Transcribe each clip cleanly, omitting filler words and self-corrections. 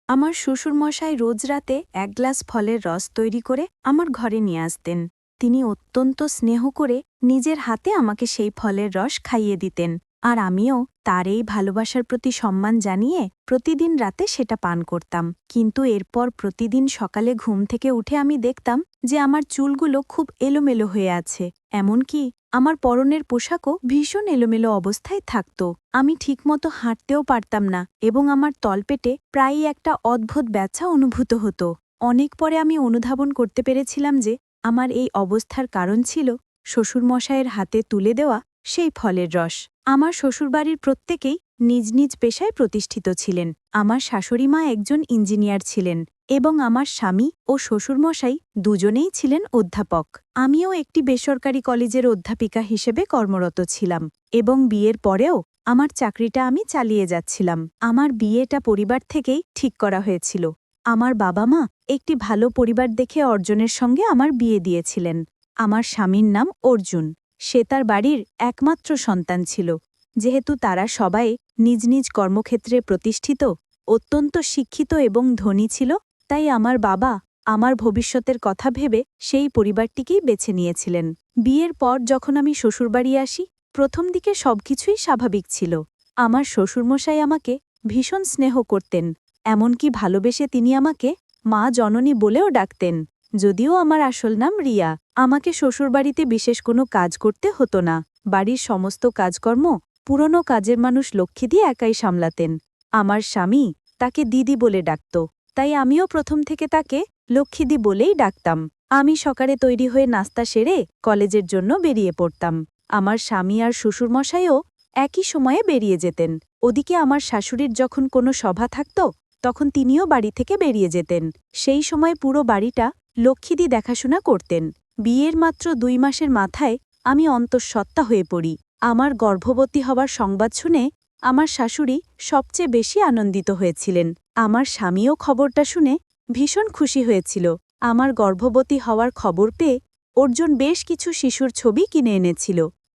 আমার শ্বশুরমশাই রোজ রাতে এক গ্লাস ফলের রস তৈরি করে আমার ঘরে নিয়ে আসতেন। তিনি অত্যন্ত স্নেহ করে নিজের হাতে আমাকে সেই ফলের রস খাইয়ে দিতেন, আর আমিও তার এই ভালোবাসার প্রতি সম্মান জানিয়ে প্রতিদিন রাতে সেটা পান করতাম। কিন্তু এরপর প্রতিদিন সকালে ঘুম থেকে উঠে আমি দেখতাম যে আমার চুলগুলো খুব এলোমেলো হয়ে আছে, এমনকি আমার পরনের পোশাকও ভীষণ এলোমেলো অবস্থায় থাকত। আমি ঠিকমতো হাঁটতেও পারতাম না এবং আমার তলপেটে প্রায়ই একটা অদ্ভুত ব্যথা অনুভূত হতো। অনেক পরে আমি অনুধাবন করতে পেরেছিলাম যে আমার এই অবস্থার কারণ ছিল শ্বশুরমশায়ের হাতে তুলে দেওয়া সেই ফলের রস। আমার শ্বশুরবাড়ির প্রত্যেকেই নিজ নিজ পেশায় প্রতিষ্ঠিত ছিলেন। আমার শাশুড়িমা একজন ইঞ্জিনিয়ার ছিলেন এবং আমার স্বামী ও শ্বশুরমশাই দুজনেই ছিলেন অধ্যাপক। আমিও একটি বেসরকারি কলেজের অধ্যাপিকা হিসেবে কর্মরত ছিলাম এবং বিয়ের পরেও আমার চাকরিটা আমি চালিয়ে যাচ্ছিলাম। আমার বিয়েটা পরিবার থেকেই ঠিক করা হয়েছিল। আমার বাবা মা একটি ভালো পরিবার দেখে অর্জুনের সঙ্গে আমার বিয়ে দিয়েছিলেন। আমার স্বামীর নাম অর্জুন। সে তার বাড়ির একমাত্র সন্তান ছিল। যেহেতু তারা সবাই নিজ নিজ কর্মক্ষেত্রে প্রতিষ্ঠিত, অত্যন্ত শিক্ষিত এবং ধনী ছিল, তাই আমার বাবা আমার ভবিষ্যতের কথা ভেবে সেই পরিবারটিকেই বেছে নিয়েছিলেন। বিয়ের পর যখন আমি শ্বশুরবাড়ি আসি, প্রথম দিকে সবকিছুই স্বাভাবিক ছিল। আমার শ্বশুরমশাই আমাকে ভীষণ স্নেহ করতেন, এমনকি ভালোবেসে তিনি আমাকে মা জননী বলেও ডাকতেন। যদিও আমার আসল নাম রিয়া। আমাকে শ্বশুরবাড়িতে বিশেষ কোনো কাজ করতে হতো না। বাড়ির সমস্ত কাজকর্ম পুরনো কাজের মানুষ লক্ষ্মী দিয়ে একাই সামলাতেন। আমার স্বামী তাকে দিদি বলে ডাকত, তাই আমিও প্রথম থেকে তাকে লক্ষ্মীদি বলেই ডাকতাম। আমি সকালে তৈরি হয়ে নাস্তা সেরে কলেজের জন্য বেরিয়ে পড়তাম। আমার স্বামী আর শ্বশুরমশাইও একই সময়ে বেরিয়ে যেতেন। ওদিকে আমার শাশুড়ির যখন কোনো সভা থাকত, তখন তিনিও বাড়ি থেকে বেরিয়ে যেতেন। সেই সময় পুরো বাড়িটা লক্ষ্মীদি দেখাশোনা করতেন। বিয়ের মাত্র 2 মাসের মাথায় আমি অন্তঃসত্ত্বা হয়ে পড়ি। আমার গর্ভবতী হওয়ার সংবাদ শুনে আমার শাশুড়ি সবচেয়ে বেশি আনন্দিত হয়েছিলেন। আমার স্বামীও খবরটা শুনে ভীষণ খুশি হয়েছিল। আমার গর্ভবতী হওয়ার খবর পেয়ে অর্জুন বেশ কিছু শিশুর ছবি কিনে এনেছিল।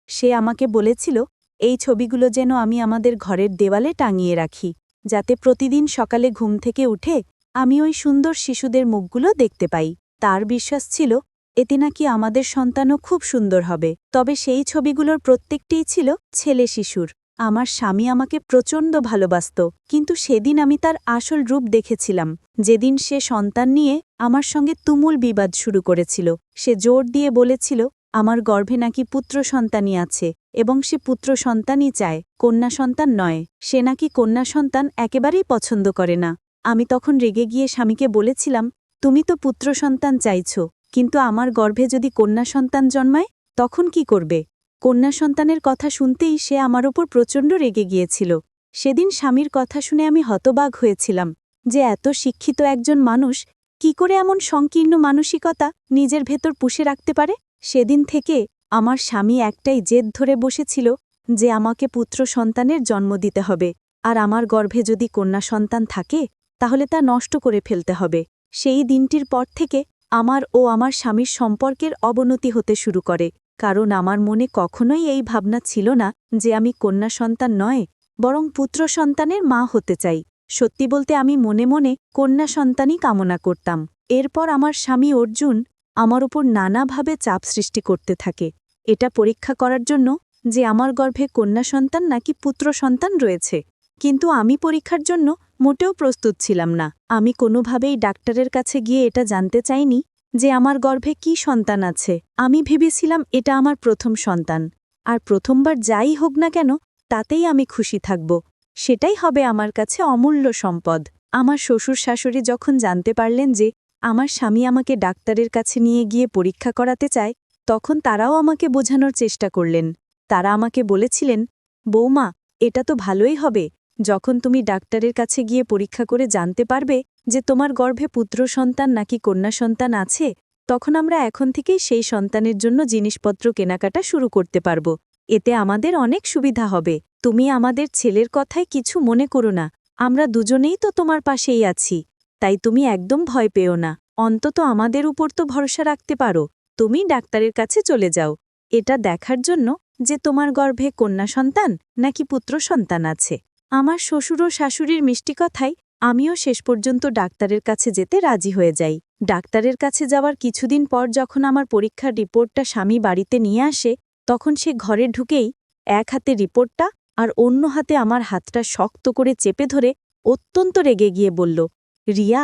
সে আমাকে বলেছিল এই ছবিগুলো যেন আমি আমাদের ঘরের দেওয়ালে টাঙিয়ে রাখি, যাতে প্রতিদিন সকালে ঘুম থেকে উঠে আমি ওই সুন্দর শিশুদের মুখগুলো দেখতে পাই। তার বিশ্বাস ছিল এতে নাকি আমাদের সন্তানও খুব সুন্দর হবে। তবে সেই ছবিগুলোর প্রত্যেকটিই ছিল ছেলে শিশুর। আমার স্বামী আমাকে প্রচণ্ড ভালোবাসত, কিন্তু সেদিন আমি তার আসল রূপ দেখেছিলাম। যেদিন সে সন্তান নিয়ে আমার সঙ্গে তুমুল বিবাদ শুরু করেছিল। সে জোর দিয়ে বলেছিল আমার গর্ভে নাকি পুত্র সন্তানই আছে এবং সে পুত্র সন্তানই চায়, কন্যা সন্তান নয়। সে নাকি কন্যা সন্তান একেবারেই পছন্দ করে না। আমি তখন রেগে গিয়ে স্বামীকে বলেছিলাম, তুমি তো পুত্র সন্তান চাইছ, কিন্তু আমার গর্ভে যদি কন্যা সন্তান জন্মায় তখন কি করবে? কন্যা সন্তানের কথা শুনতেই সে আমার ওপর প্রচণ্ড রেগে গিয়েছিল। সেদিন স্বামীর কথা শুনে আমি হতবাক হয়েছিলাম যে এত শিক্ষিত একজন মানুষ কি করে এমন সংকীর্ণ মানসিকতা নিজের ভেতর পুষে রাখতে পারে। সেদিন থেকে আমার স্বামী একটাই জেদ ধরে বসেছিল যে আমাকে পুত্র সন্তানের জন্ম দিতে হবে, আর আমার গর্ভে যদি কন্যা সন্তান থাকে তাহলে তা নষ্ট করে ফেলতে হবে। সেই দিনটির পর থেকে আমার ও আমার স্বামীর সম্পর্কের অবনতি হতে শুরু করে, কারণ আমার মনে কখনোই এই ভাবনা ছিল না যে আমি কন্যা সন্তান নয়, বরং পুত্র সন্তানের মা হতে চাই। সত্যি বলতে আমি মনে মনে কন্যা সন্তানই কামনা করতাম। এরপর আমার স্বামী অর্জুন আমার উপর নানাভাবে চাপ সৃষ্টি করতে থাকে, এটা পরীক্ষা করার জন্য যে আমার গর্ভে কন্যা সন্তান নাকি পুত্র সন্তান রয়েছে। কিন্তু আমি পরীক্ষার জন্য মোটেও প্রস্তুত ছিলাম না। আমি কোনোভাবেই ডাক্তারের কাছে গিয়ে এটা জানতে চাইনি যে আমার গর্ভে কি সন্তান আছে। আমি ভেবেছিলাম এটা আমার প্রথম সন্তান, আর প্রথমবার যাই হোক না কেন তাতেই আমি খুশি থাকব। সেটাই হবে আমার কাছে অমূল্য সম্পদ। আমার শ্বশুর শাশুড়ি যখন জানতে পারলেন যে আমার স্বামী আমাকে ডাক্তারের কাছে নিয়ে গিয়ে পরীক্ষা করাতে চায়, তখন তারাও আমাকে বোঝানোর চেষ্টা করলেন। তারা আমাকে বলেছিলেন, বৌমা, এটা তো ভালোই হবে। যখন তুমি ডাক্তারের কাছে গিয়ে পরীক্ষা করে জানতে পারবে যে তোমার গর্ভে পুত্র সন্তান নাকি কন্যা সন্তান আছে, তখন আমরা এখন থেকেই সেই সন্তানের জন্য জিনিসপত্র কেনাকাটা শুরু করতে পারব। এতে আমাদের অনেক সুবিধা হবে। তুমি আমাদের ছেলের কথায় কিছু মনে করো না, আমরা দুজনেই তো তোমার পাশেই আছি। তাই তুমি একদম ভয় পেও না, অন্তত আমাদের উপর তো ভরসা রাখতে পারো। তুমি ডাক্তারের কাছে চলে যাও এটা দেখার জন্য যে তোমার গর্ভে কন্যা সন্তান নাকি পুত্র সন্তান আছে। আমার শ্বশুর ও শাশুড়ির মিষ্টি কথায় আমিও শেষ পর্যন্ত ডাক্তারের কাছে যেতে রাজি হয়ে যাই। ডাক্তারের কাছে যাওয়ার কিছুদিন পর যখন আমার পরীক্ষার রিপোর্টটা স্বামী বাড়িতে নিয়ে আসে, তখন সে ঘরে ঢুকেই এক হাতে রিপোর্টটা আর অন্য হাতে আমার হাতটা শক্ত করে চেপে ধরে অত্যন্ত রেগে গিয়ে বলল, রিয়া,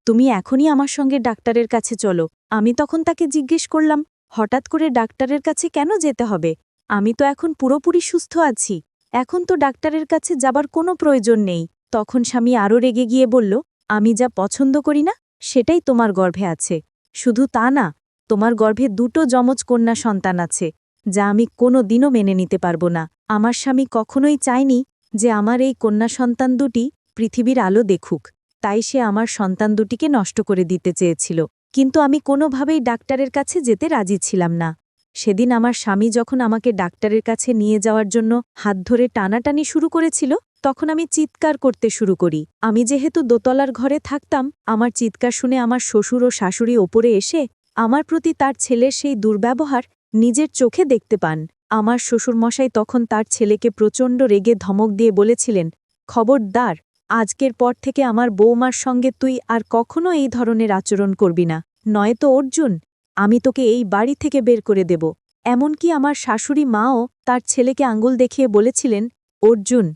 তুমি এখনই আমার সঙ্গে ডাক্তারের কাছে চলো। আমি তখন তাকে জিজ্ঞেস করলাম, হঠাৎ করে ডাক্তারের কাছে কেন যেতে হবে? আমি তো এখন পুরোপুরি সুস্থ আছি, এখন তো ডাক্তারের কাছে যাবার কোনো প্রয়োজন নেই। তখন স্বামী আরও রেগে গিয়ে বলল, আমি যা পছন্দ করি না সেটাই তোমার গর্ভে আছে। শুধু তা না, তোমার গর্ভে দুটো যমজ কন্যা সন্তান আছে, যা আমি কোনো দিনও মেনে নিতে পারব না। আমার স্বামী কখনোই চায়নি যে আমার এই কন্যা সন্তান দুটি পৃথিবীর আলো দেখুক, তাই সে আমার সন্তান দুটিকে নষ্ট করে দিতে চেয়েছিল। কিন্তু আমি কোনোভাবেই ডাক্তারের কাছে যেতে রাজি ছিলাম না। সেদিন আমার স্বামী যখন আমাকে ডাক্তারের কাছে নিয়ে যাওয়ার জন্য হাত ধরে টানাটানি শুরু করেছিল, তখন আমি চিৎকার করতে শুরু করি। আমি যেহেতু দোতলার ঘরে থাকতাম, আমার চিৎকার শুনে আমার শ্বশুর ও শাশুড়ি ওপরে এসে আমার প্রতি তার ছেলের সেই দুর্ব্যবহার নিজের চোখে দেখতে পান। আমার শ্বশুরমশাই তখন তার ছেলেকে প্রচণ্ড রেগে ধমক দিয়ে বলেছিলেন, খবরদার, আজকের পর থেকে আমার বৌমার সঙ্গে তুই আর কখনো এই ধরনের আচরণ করবি না, নয়তো অর্জুন, আমি তোকে এই বাড়ি থেকে বের করে দেব। এমনকি আমার শাশুড়ি মাও তার ছেলেকে আঙুল দেখিয়ে বলেছিলেন, অর্জুন,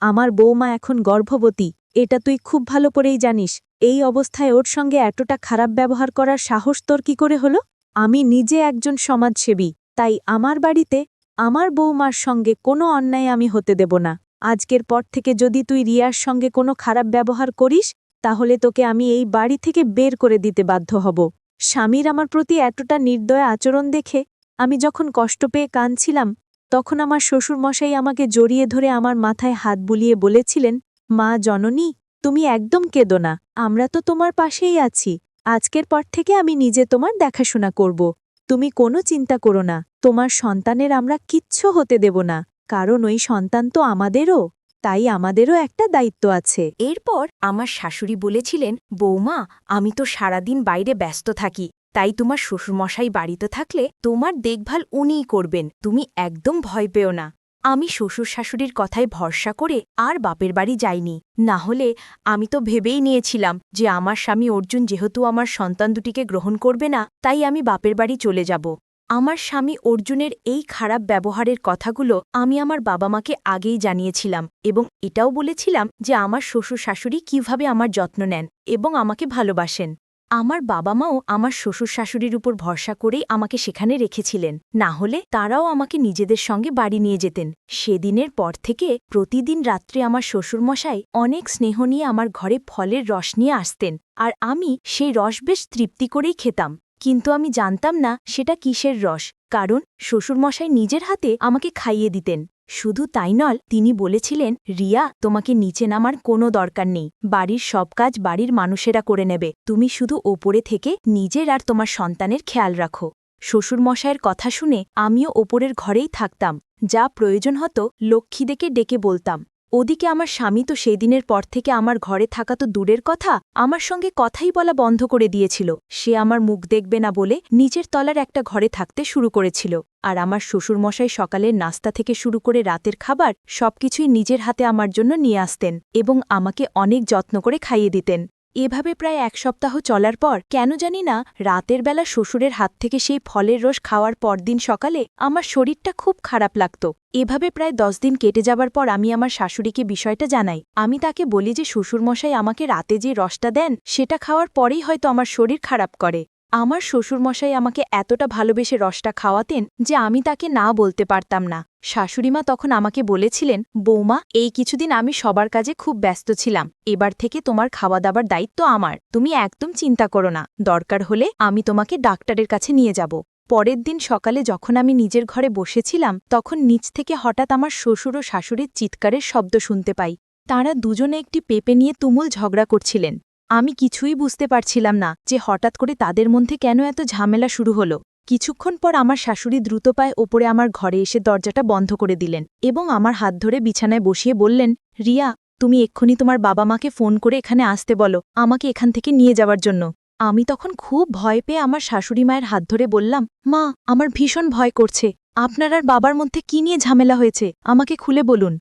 আমার বৌমা এখন গর্ভবতী, এটা তুই খুব ভালো করেই জানিস। এই অবস্থায় ওর সঙ্গে এতটা খারাপ ব্যবহার করার সাহস তোর কি করে হলো? আমি নিজে একজন সমাজসেবী, তাই আমার বাড়িতে আমার বৌমার সঙ্গে কোনো অন্যায় আমি হতে দেব না। আজকের পর থেকে যদি তুই রিয়ার সঙ্গে কোনো খারাপ ব্যবহার করিস, তাহলে তোকে আমি এই বাড়ি থেকে বের করে দিতে বাধ্য হব। স্বামীর আমার প্রতি এতটা নির্দয় আচরণ দেখে আমি যখন কষ্ট পেয়ে কাঁদছিলাম, তখন আমার শ্বশুরমশাই আমাকে জড়িয়ে ধরে আমার মাথায় হাত বুলিয়ে বলেছিলেন, মা জননী, তুমি একদম কেঁদো না, আমরা তো তোমার পাশেই আছি। আজকের পর থেকে আমি নিজে তোমার দেখাশোনা করব। তুমি কোনো চিন্তা করো না, তোমার সন্তানের আমরা কিচ্ছু হতে দেব না, কারণ ওই সন্তান তো আমাদেরও, তাই আমাদেরও একটা দায়িত্ব আছে। এরপর আমার শাশুড়ি বলেছিলেন, বৌমা, আমি তো সারাদিন বাইরে ব্যস্ত থাকি, তাই তোমার শ্বশুরমশাই বাড়িতে থাকলে তোমার দেখভাল উনিই করবেন, তুমি একদম ভয় পেও না। আমি শ্বশুর শাশুড়ির কথায় ভরসা করে আর বাপের বাড়ি যাইনি। না হলে আমি তো ভেবেই নিয়েছিলাম যে আমার স্বামী অর্জুন যেহেতু আমার সন্তান দুটিকে গ্রহণ করবে না, তাই আমি বাপের বাড়ি চলে যাব। আমার স্বামী অর্জুনের এই খারাপ ব্যবহারের কথাগুলো আমি আমার বাবা মাকে আগেই জানিয়েছিলাম এবং এটাও বলেছিলাম যে আমার শ্বশুর শাশুড়ি কিভাবে আমার যত্ন নেন এবং আমাকে ভালোবাসেন। আমার বাবা মাও আমার শ্বশুর শাশুড়ির উপর ভরসা করেই আমাকে সেখানে রেখেছিলেন, না হলে তারাও আমাকে নিজেদের সঙ্গে বাড়ি নিয়ে যেতেন। সেদিনের পর থেকে প্রতিদিন রাত্রে আমার শ্বশুরমশাই অনেক স্নেহ নিয়ে আমার ঘরে ফলের রস নিয়ে আসতেন, আর আমি সেই রস বেশ তৃপ্তি করেই খেতাম। কিন্তু আমি জানতাম না সেটা কিসের রস, কারণ শ্বশুরমশাই নিজের হাতে আমাকে খাইয়ে দিতেন। শুধু তাই নয়, তিনি বলেছিলেন, রিয়া, তোমাকে নিচে নামার কোনো দরকার নেই, বাড়ির সব কাজ বাড়ির মানুষেরা করে নেবে, তুমি শুধু ওপরে থেকে নিজের আর তোমার সন্তানের খেয়াল রাখো। শ্বশুরমশায়ের কথা শুনে আমিও ওপরের ঘরেই থাকতাম, যা প্রয়োজন হতো লক্ষ্মীদেরকে ডেকে বলতাম। ওদিকে আমার স্বামী তো সেই দিনের পর থেকে আমার ঘরে থাকা তো দূরের কথা, আমার সঙ্গে কথাই বলা বন্ধ করে দিয়েছিল। সে আমার মুখ দেখবে না বলে নিচের তলার একটা ঘরে থাকতে শুরু করেছিল, আর আমার শ্বশুরমশাই সকালের নাস্তা থেকে শুরু করে রাতের খাবার সবকিছুই নিজের হাতে আমার জন্য নিয়ে আসতেন এবং আমাকে অনেক যত্ন করে খাইয়ে দিতেন। এভাবে প্রায় এক সপ্তাহ চলার পর কেন জানি না রাতের বেলা শ্বশুরের হাত থেকে সেই ফলের রস খাওয়ার পরদিন সকালে আমার শরীরটা খুব খারাপ লাগত। এভাবে প্রায় 10 দিন কেটে যাবার পর আমি আমার শাশুড়িকে বিষয়টা জানাই। আমি তাকে বলি যে শ্বশুরমশাই আমাকে রাতে যে রসটা দেন সেটা খাওয়ার পরেই হয়তো আমার শরীর খারাপ করে। আমার শ্বশুরমশাই আমাকে এতটা ভালোবেসে রসটা খাওয়াতেন যে আমি তাকে না বলতে পারতাম না। শাশুড়িমা তখন আমাকে বলেছিলেন, বৌমা, এই কিছুদিন আমি সবার কাজে খুব ব্যস্ত ছিলাম, এবার থেকে তোমার খাওয়া দাবার দায়িত্ব আমার, তুমি একদম চিন্তা করো না, দরকার হলে আমি তোমাকে ডাক্তারের কাছে নিয়ে যাব। পরের দিন সকালে যখন আমি নিজের ঘরে বসেছিলাম, তখন নিচ থেকে হঠাৎ আমার শ্বশুর ও শাশুড়ির চিৎকারের শব্দ শুনতে পাই। তাঁরা দুজনে একটি পেঁপে নিয়ে তুমুল ঝগড়া করছিলেন। আমি কিছুই বুঝতে পারছিলাম না যে হঠাৎ করে তাদের মধ্যে কেন এত ঝামেলা শুরু হলো। কিছুক্ষণ পর আমার শাশুড়ি দ্রুত পায়ে ওপরে আমার ঘরে এসে দরজাটা বন্ধ করে দিলেন এবং আমার হাত ধরে বিছানায় বসিয়ে বললেন, রিয়া, তুমি এক্ষুনি তোমার বাবা মাকে ফোন করে এখানে আসতে বলো, আমাকে এখান থেকে নিয়ে যাওয়ার জন্য। আমি তখন খুব ভয় পেয়ে আমার শাশুড়ি মায়ের হাত ধরে বললাম, মা, আমার ভীষণ ভয় করছে, আপনার আর বাবার মধ্যে কি নিয়ে ঝামেলা হয়েছে, আমাকে খুলে বলুন।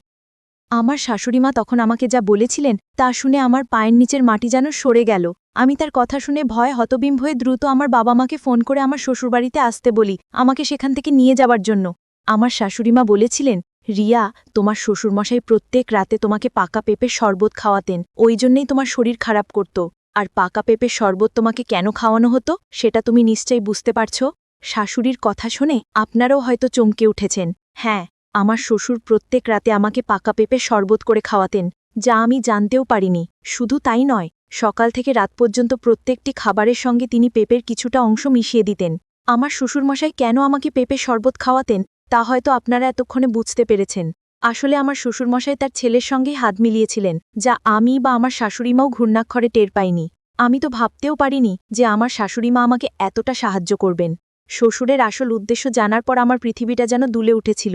আমার শাশুড়িমা তখন আমাকে যা বলেছিলেন তা শুনে আমার পায়ের নিচের মাটি যেন সরে গেল। আমি তার কথা শুনে ভয় হতবিম্ব হয়ে দ্রুত আমার বাবা মাকে ফোন করে আমার শ্বশুরবাড়িতে আসতে বলি, আমাকে সেখান থেকে নিয়ে যাবার জন্য। আমার শাশুড়িমা বলেছিলেন, রিয়া, তোমার শ্বশুরমশাই প্রত্যেক রাতে তোমাকে পাকা পেঁপের শরবত খাওয়াতেন, ওই জন্যেই তোমার শরীর খারাপ করত। আর পাকা পেঁপের শরবত তোমাকে কেন খাওয়ানো হতো সেটা তুমি নিশ্চয়ই বুঝতে পারছ। শাশুড়ির কথা শুনে আপনারাও হয়তো চমকে উঠেছেন। হ্যাঁ, আমার শ্বশুর প্রত্যেক রাতে আমাকে পাকা পেঁপে শরবত করে খাওয়াতেন, যা আমি জানতেও পারিনি। শুধু তাই নয়, সকাল থেকে রাত পর্যন্ত প্রত্যেকটি খাবারের সঙ্গে তিনি পেঁপের কিছুটা অংশ মিশিয়ে দিতেন। আমার শ্বশুরমশাই কেন আমাকে পেঁপে শরবত খাওয়াতেন তা হয়তো আপনারা এতক্ষণে বুঝতে পেরেছেন। আসলে আমার শ্বশুরমশাই তার ছেলের সঙ্গেই হাত মিলিয়েছিলেন, যা আমি বা আমার শাশুড়িমাও ঘূর্ণাক্ষরে টের পাইনি। আমি তো ভাবতেও পারিনি যে আমার শাশুড়িমা আমাকে এতটা সাহায্য করবেন। শ্বশুরের আসল উদ্দেশ্য জানার পর আমার পৃথিবীটা যেন দুলে উঠেছিল,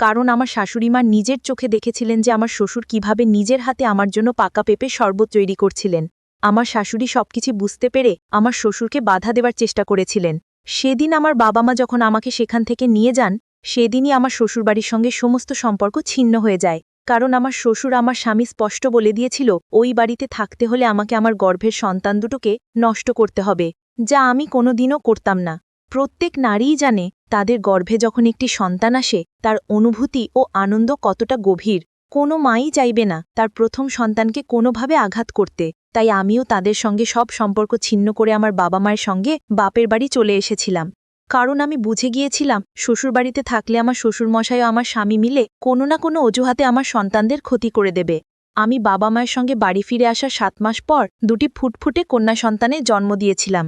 কারণ আমার শাশুড়িমা নিজের চোখে দেখেছিলেন যে আমার শ্বশুর কিভাবে নিজের হাতে আমার জন্য পাকা পেঁপে শরবত তৈরি করছিলেন। আমার শাশুড়ি সবকিছু বুঝতে পেরে আমার শ্বশুরকে বাধা দেওয়ার চেষ্টা করেছিলেন। সেদিন আমার বাবা মা যখন আমাকে সেখান থেকে নিয়ে যান, সেদিনই আমার শ্বশুরবাড়ির সঙ্গে সমস্ত সম্পর্ক ছিন্ন হয়ে যায়, কারণ আমার শ্বশুর আমার স্বামী স্পষ্ট বলে দিয়েছিল ওই বাড়িতে থাকতে হলে আমাকে আমার গর্ভের সন্তান দুটোকে নষ্ট করতে হবে, যা আমি কোনোদিনও করতাম না। প্রত্যেক নারীই জানে তাদের গর্ভে যখন একটি সন্তান আসে তার অনুভূতি ও আনন্দ কতটা গভীর। কোনো মাই চাইবে না তার প্রথম সন্তানকে কোনোভাবে আঘাত করতে, তাই আমিও তাদের সঙ্গে সব সম্পর্ক ছিন্ন করে আমার বাবা মায়ের সঙ্গে বাপের বাড়ি চলে এসেছিলাম। কারণ আমি বুঝে গিয়েছিলাম শ্বশুরবাড়িতে থাকলে আমার শ্বশুরমশাই ও আমার স্বামী মিলে কোনো না কোনো অজুহাতে আমার সন্তানদের ক্ষতি করে দেবে। আমি বাবা মায়ের সঙ্গে বাড়ি ফিরে আসার 7 মাস পর দুটি ফুটফুটে কন্যা সন্তানের জন্ম দিয়েছিলাম।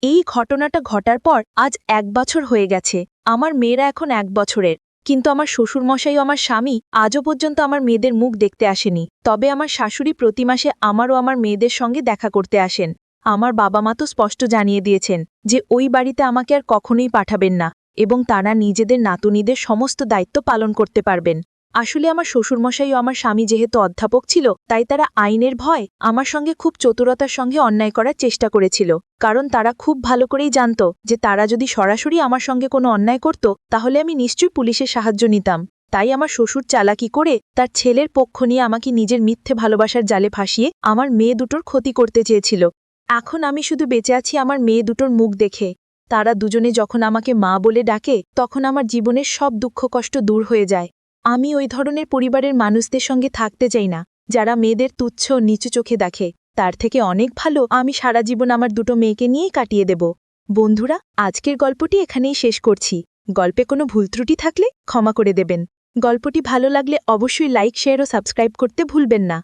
এই ঘটনাটা ঘটার পর আজ 1 বছর হয়ে গেছে। আমার মেয়েরা এখন 1 বছরের, কিন্তু আমার শ্বশুরমশাই ও আমার স্বামী আজও পর্যন্ত আমার মেয়েদের মুখ দেখতে আসেনি। তবে আমার শাশুড়ি প্রতি মাসে আমার ও আমার মেয়েদের সঙ্গে দেখা করতে আসেন। আমার বাবা মা তো স্পষ্ট জানিয়ে দিয়েছেন যে ওই বাড়িতে আমাকে আর কখনোই পাঠাবেন না, এবং তারা নিজেদের নাতুনিদের সমস্ত দায়িত্ব পালন করতে পারবেন। আসলে আমার শ্বশুরমশাই ও আমার স্বামী যেহেতু অধ্যাপক ছিল, তাই তারা আইনের ভয় আমার সঙ্গে খুব চতুরতার সঙ্গে অন্যায় করার চেষ্টা করেছিল, কারণ তারা খুব ভালো করেই জানত যে তারা যদি সরাসরি আমার সঙ্গে কোনো অন্যায় করত তাহলে আমি নিশ্চয়ই পুলিশের সাহায্য নিতাম। তাই আমার শ্বশুর চালাকি করে তার ছেলের পক্ষ নিয়ে আমাকে নিজের মিথ্যে ভালোবাসার জালে ফাঁসিয়ে আমার মেয়ে দুটোর ক্ষতি করতে চেয়েছিল। এখন আমি শুধু বেঁচে আছি আমার মেয়ে দুটোর মুখ দেখে। তারা দুজনে যখন আমাকে মা বলে ডাকে তখন আমার জীবনের সব দুঃখ কষ্ট দূর হয়ে যায়। আমি ওই ধরনের পরিবারের মানুষদের সঙ্গে থাকতে চাই না, যারা মেয়েদের তুচ্ছ নিচু চোখে দেখে। তার থেকে অনেক ভালো আমি সারা জীবন আমার দুটো মেয়েকে নিয়েই কাটিয়ে দেব। বন্ধুরা, আজকের গল্পটি এখানেই শেষ করছি। গল্পে কোনো ভুল ত্রুটি থাকলে ক্ষমা করে দেবেন। গল্পটি ভালো লাগলে অবশ্যই লাইক, শেয়ার ও সাবস্ক্রাইব করতে ভুলবেন না।